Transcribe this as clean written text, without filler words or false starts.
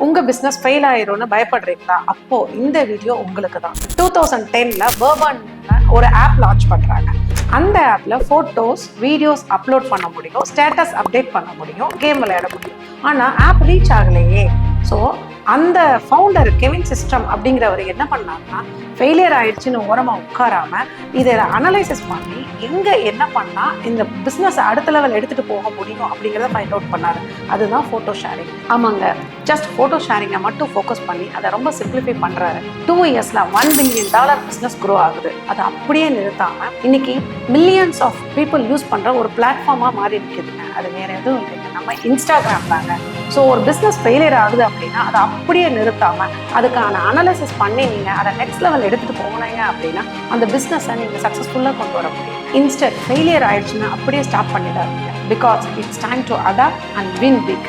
உங்கள் business fail ஆயிரும்னு பயப்படுறீங்களா? அப்போ இந்த வீடியோ உங்களுக்கு தான். 2010ல் பர்பன்ல ஒரு ஆப் லான்ச் பண்ணுறாங்க. அந்த ஆப்பில் ஃபோட்டோஸ், வீடியோஸ் அப்லோட் பண்ண முடியும், ஸ்டேட்டஸ் அப்டேட் பண்ண முடியும், கேம் விளையாட முடியும். ஆனால் ஆப் ரீச் ஆகலையே. ஸோ அந்த ஃபவுண்டர் கெவின் சிஸ்டம் அப்படிங்கிறவர் என்ன பண்ணாங்கன்னா, ஃபெயிலியர் ஆயிடுச்சுன்னு ஓரமாக உட்காராம இதை அனலைசிஸ் பண்ணி எங்கே என்ன பண்ணால் இந்த பிஸ்னஸ் அடுத்த லெவல் எடுத்துகிட்டு போக முடியும் அப்படிங்கிறத ஃபைண்ட் அவுட் பண்ணார். அதுதான் ஃபோட்டோ ஷேரிங். ஆமாங்க, ஜஸ்ட் ஃபோட்டோ ஷேரிங்கை மட்டும் ஃபோக்கஸ் பண்ணி அதை ரொம்ப சிம்பிளிஃபை பண்ணுறாரு. 2 இயர்ஸில் $1 பில்லியன் பிஸ்னஸ் க்ரோ ஆகுது. அதை அப்படியே நிறுத்தாமல் இன்னைக்கு மில்லியன்ஸ் ஆஃப் பீப்புள் யூஸ் பண்ணுற ஒரு பிளாட்ஃபார்மாக மாறி இருக்குதுங்க. அது வேற எதுவும் இல்லைங்க, நம்ம இன்ஸ்டாகிராம் தாங்க. ஸோ ஒரு பிஸ்னஸ் ஃபெயிலியர் ஆகுது அப்படின்னா அதை அப்படியே நிறுத்தாமல் அதுக்கான அனலைசிஸ் பண்ணி நீங்கள் அதை நெக்ஸ்ட் லெவல் எடுத்துகிட்டு போனீங்க அப்படின்னா அந்த பிஸ்னஸை நீங்கள் சக்ஸஸ்ஃபுல்லாக கொண்டு வர முடியும். இன்ஸ்டன்ட் ஃபெயிலியர் ஆயிடுச்சுன்னா அப்படியே ஸ்டாப் பண்ணிடாதீங்க. Because it's time to adapt and win big.